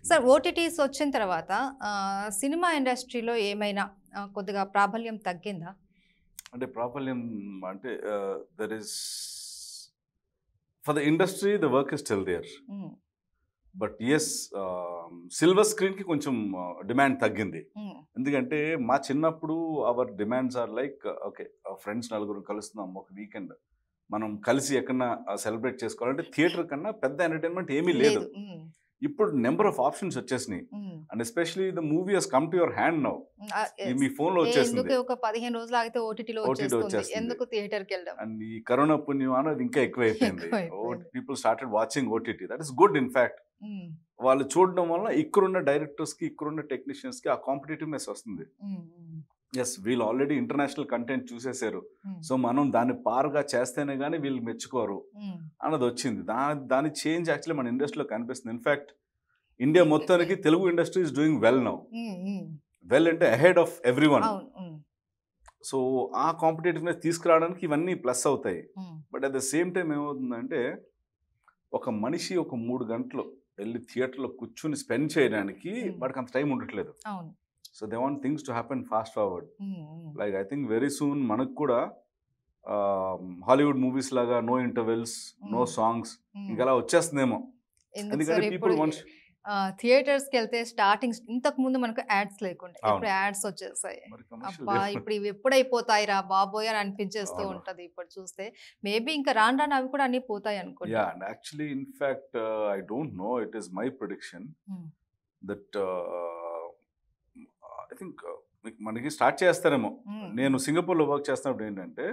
Sir OTTs వచ్చిన తర్వాత cinema ఇండస్ట్రీలో ఏమైనా కొద్దిగా ప్రాబల్యం తగ్గిందా? అంటే ప్రాబల్యం అంటే there is for the industry the work is still there. Hmm. But yes, silver స్క్రీన్కి కొంచెం డిమాండ్ తగ్గింది. హ్మ్. ఎందుకంటే మా చిన్నప్పుడు our demands are like okay, friends నలుగురు కలుస్తున్నాం ఒక వీకెండ్, మనం కలిసి ఎక్కడన్నా సెలబ్రేట్ చేసుకోవాలంటే థియేటర్ కన్నా పెద్ద ఎంటర్టైన్మెంట్ ఏమీ లేదు. లేదు. హ్మ్. ఇప్పుడు నెంబర్ ఆఫ్ ఆప్షన్స్ వచ్చేసినాయి. హ్మ్. And especially the movie has come to your hand now. yes. మీ ఫోన్లో ఎందుకు వచ్చేసింది. ఒక 15 రోజులు ఆగితే ఓటీటీలో వచ్చేస్తుంది. ఎందుకు థియేటర్కి వెళ్ళడం? అండ్ ఈ కరోనా పుణ్యం అనేది ఇంకా ఎక్కువైపోయింది. ఎక్కువైపోయింది. People started watching OTT. That is good. In fact హ్మ్. వాళ్ళు చూడడం వల్ల ఇక్కడున్న డైరెక్టర్స్కి ఇక్కడున్న టెక్నీషియన్స్కి ఆ కాంపిటేటివ్నెస్ వస్తుంది. హ్మ్. హ్మ్. ఎస్, వీళ్ళు ఆల్రెడీ ఇంటర్నేషనల్ కంటెంట్ చూసేశారు. హ్మ్. సో మనం దాన్ని పారుగా చేస్తేనే కానీ వీళ్ళు మెచ్చుకోరు హ్మ్. అన్నది వచ్చింది. దాని చేంజ్ యాక్చువల్లీ మన ఇండస్ట్రీలో కనిపిస్తుంది. ఇన్ఫ్యాక్ట్ ఇండియా మొత్తానికి Telugu industry is doing well now. హ్మ్. హ్మ్. వెల్ అంటే అహెడ్ ఆఫ్ ఎవ్రీ వన్. అవును. హ్మ్. సో ఆ కాంపిటేటివ్నెస్ తీసుకురావడానికి ఇవన్నీ ప్లస్ అవుతాయి. హ్మ్. But at the same time ఏమవుతుందంటే ఒక మనిషి ఒక 3 గంటలు వెళ్ళి థియేటర్లో కూర్చుని స్పెండ్ చేయడానికి వాడికి అంత టైం ఉండట్లేదు. అవును. So they want things to happen fast forward. హ్మ్. హ్మ్. Like I think very soon మనకు కూడా హాలీవుడ్ మూవీస్ లాగా నో ఇంటర్వెల్స్, నో సాంగ్స్ ఇంకలా వచ్చేస్తుందేమో. ఎందుకు ఎందుకంటే సార్ పీపుల్ ఇప్పుడు వన్స్ థియేటర్స్కి వెళ్తే స్టార్టింగ్ ఇంతకు ముందు మనకు యాడ్స్ లేకుండా అవును. ఇప్పుడు యాడ్స్ వచ్చేసాయి. మరి కమర్షియల్ అబ్బా ఇప్పుడు ఇవి ఎప్పుడైపోతాయిరా బాబోయ్ అని అనిపించేస్తూ అవును. ఉంటది ఇప్పుడు చూస్తే. మేబీ ఇంకా రాను రాను అవి కూడా అన్ని పోతాయి అనుకుంటా. Yeah, and actually in fact I don't know, it is my prediction Hmm. That I think మనకి స్టార్ట్ చేస్తారేమో. Hmm. నేను సింగపూర్లో వర్క్ చేస్తున్నప్పుడు ఏంటంటే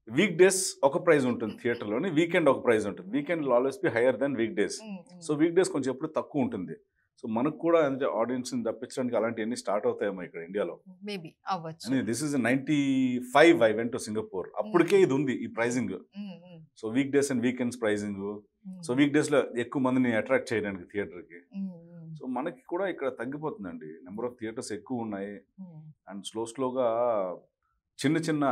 వీక్ డేస్ ఒక ప్రైజ్ ఉంటుంది థియేటర్లోని, వీకెండ్ ఒక ప్రైజ్ ఉంటుంది. Weekend always be higher than weekdays. So weekdays కొంచెం ఎప్పుడు తక్కువ ఉంటుంది. సో మనకు కూడా అంటే ఆడియన్స్ని తప్పించడానికి అలాంటివన్నీ స్టార్ట్ అవుతాయేమో ఇక్కడ ఇండియాలో. మేబీ అవ్వచ్చు. అని this is 95 I went to Singapore. అప్పటికే ఇది ఉంది ఈ pricing. So weekdays and weekends pricing. So వీక్ డేస్లో ఎక్కువ మందిని అట్రాక్ట్ చేయడానికి థియేటర్కి. సో మనకి కూడా ఇక్కడ తగ్గిపోతుందండి. నెంబర్ ఆఫ్ థియేటర్స్ ఎక్కువ ఉన్నాయి. అండ్ స్లోగా చిన్న చిన్న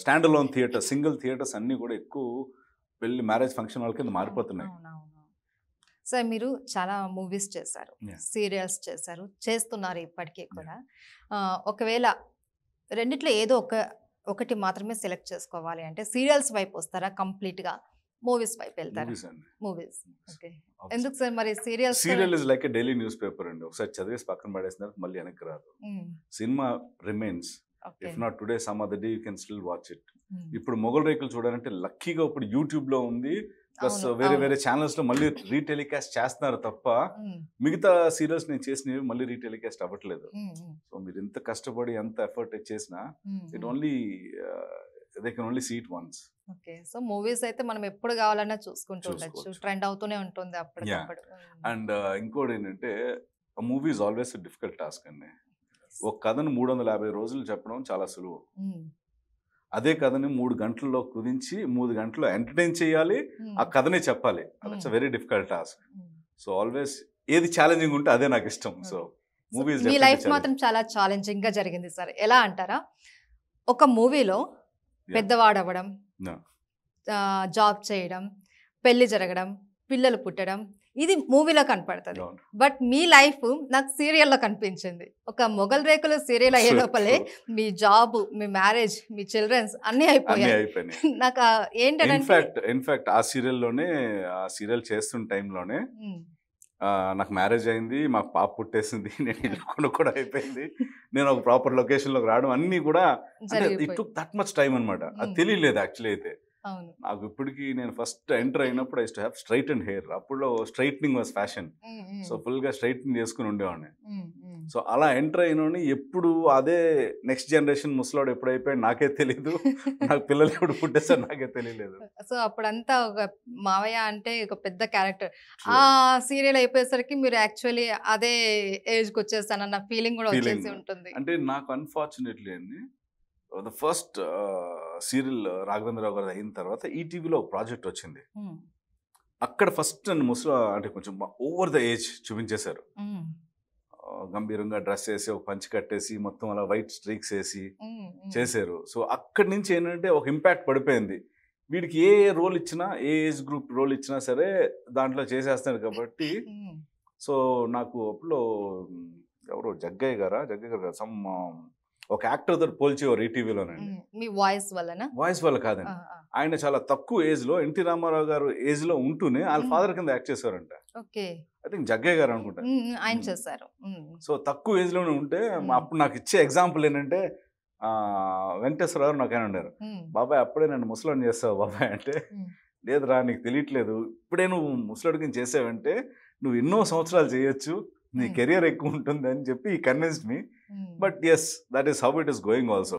stand alone theatre, single theatres అన్నీ కూడా ఎక్కువ పెళ్లి మ్యారేజ్ ఫంక్షన్ హాల్ కింద మారిపోతున్నాయి. సార్ మీరు చాలా మూవీస్ చేశారు, Yeah. సీరియల్స్ చేశారు, చేస్తున్నారు ఇప్పటికీ కూడా. ఒకవేళ రెండిట్లో ఏదో ఒకటి మాత్రమే సెలెక్ట్ చేసుకోవాలి అంటే సీరియల్స్ వైపు వస్తారా కంప్లీట్గా, మూవీస్ వైపు వెళ్తారా? మూవీస్ అండి. మూవీస్. ఓకే. ఎందుకు సార్ మరి serials? Serial is like a daily news paper అండి. ఒకసారి చదివేసి పక్కన పడేసిన మళ్ళీ వెనక్కి రాదు. Cinema remains. If not today some other day you can still watch it. ఇప్పుడు మొగల్ రేకులు చూడాలంటే లక్కీగా ఇప్పుడు యూట్యూబ్లో ఉంది, ప్లస్ వేరే ఛానల్స్లో మళ్ళీ రీటెలికాస్ట్ చేస్తున్నారు తప్ప మిగతా సీరియల్స్ నేను చేసినవి మళ్ళీ రీటెలికాస్ట్ అవ్వట్లేదు. సో మీరు ఎంత కష్టపడి ఎంత ఎఫర్ట్ చేసినా it only they can only see it once. Okay. So movies అయితే మనం ఎప్పుడు కావాలన్నా చూసుకుంటూ ఉండొచ్చు, ట్రెండ్ అవుతూనే ఉంటుంది అప్పటికప్పుడు. అండ్ ఇంకోటి ఏంటంటే movie is always difficult task అండి. ఒక కథను 350 రోజులు చెప్పడం చాలా సులువు. అదే కథని 3 గంటల్లో కుదించి 3 గంటల్లో ఎంటర్టైన్ చేయాలి, ఆ కథనే చెప్పాలి. That's a very difficult task. So always ఏది ఛాలెంజింగ్ ఉంటే అదే నాకు ఇష్టం. సో మూవీస్ మీ లైఫ్ మాత్రం చాలా ఛాలెంజింగ్ గా జరిగింది సార్. ఎలా అంటారా? ఒక మూవీలో పెద్దవాడవడం, జాబ్ చేయడం, పెళ్లి జరగడం, పిల్లలు పుట్టడం, ఇది మూవీలో కనపడుతుంది. బట్ మీ లైఫ్ నాకు సీరియల్లో కనిపించింది. ఒక మొగల్ రేకులు సీరియల్ అయ్యే లోపలే మీ జాబ్, మీ మ్యారేజ్, మీ చిల్డ్రన్స్ అన్నీ అయిపోయాయి. నాకు ఏంటంటే ఇన్ఫాక్ట్ ఆ సీరియల్ చేస్తున్న టైంలోనే నాకు మ్యారేజ్ అయింది, మాకు పాప పుట్టేసింది, నేను ఇల్లు కూడా అయిపోయింది, నేను ఒక ప్రాపర్ లొకేషన్లోకి రావడం అన్నీ కూడా it took that much time అనమాట. అది తెలియలేదు యాక్చువల్లీ. అయితే నాకు ఇప్పటికి నేను ఫస్ట్ ఎంటర్ అయినప్పుడు I to have straight and hair. అప్పుడు స్ట్రైట్నింగ్ వాజ్ ఫ్యాషన్. సో ఫుల్గా స్ట్రైట్నింగ్ చేసుకుని ఉండేవాడిని. సో అలా ఎంటర్ అయినోని ఎప్పుడు అదే నెక్స్ట్ జనరేషన్ ముసలాడు ఎప్పుడు అయిపోయాడు నాకే తెలీదు, నాకు పిల్లలు ఎప్పుడు పుట్టేసారు నాకే తెలియలేదు. సో అప్పుడంతా ఒక మావయ్య అంటే ఒక పెద్ద క్యారెక్టర్. ఆ సీరియల్ అయిపోయేసరికి మీరు యాక్చువల్లీ అదే ఏజ్కి వచ్చేస్తానన్న ఫీలింగ్ కూడా వచ్చేసి ఉంటుంది. అంటే నాకు అన్ఫార్చునేట్లీ అండి ద ఫస్ట్ సీరియల్ రాఘవేంద్రరావు గారు అయిన తర్వాత ఈటీవీలో ఒక ప్రాజెక్ట్ వచ్చింది. అక్కడ ఫస్ట్ నన్ను అంటే కొంచెం ఓవర్ ద ఏజ్ చూపించేశారు. గంభీరంగా డ్రెస్ వేసి ఒక పంచి కట్టేసి మొత్తం అలా వైట్ స్ట్రీక్స్ వేసి చేశారు. సో అక్కడి నుంచి ఏంటంటే ఒక ఇంపాక్ట్ పడిపోయింది. వీడికి ఏ రోల్ ఇచ్చినా, ఏ ఏజ్ గ్రూప్ రోల్ ఇచ్చినా సరే దాంట్లో చేసేస్తాడు కాబట్టి సో నాకు అప్పుడు ఎవరు జగ్గయ్య గారు సమ్ ఒక యాక్టర్ తోటి పోల్చేవారు ఈటీవీలోనండి. మీ వాయిస్ వల్లనా? వాయిస్ వల్ల కాదండి, ఆయన చాలా తక్కువ ఏజ్ లో ఎన్టీ రామారావు గారు ఏజ్ లో ఉంటూనే వాళ్ళ ఫాదర్ కింద యాక్ట్ చేశారంట. ఓకే. ఐ థింక్ జగ్గయ్య గారు అనుకుంటా. ఆయన చేశారు. సో తక్కువ ఏజ్ లోనే ఉంటే అప్పుడు నాకు ఇచ్చే ఎగ్జాంపుల్ ఏంటంటే వెంకటేశ్వర గారు నాకైనా ఉండారు, బాబాయ్ అప్పుడే నన్ను ముసలోని చేస్తావు బాబాయ్ అంటే, లేదురా నీకు తెలియట్లేదు, ఇప్పుడే నువ్వు ముసలోడికి చేసావంటే నువ్వు ఎన్నో సంవత్సరాలు చేయొచ్చు, నీ కెరియర్ ఎక్కువ ఉంటుంది అని చెప్పి convinced me. But yes, that is how it is going also.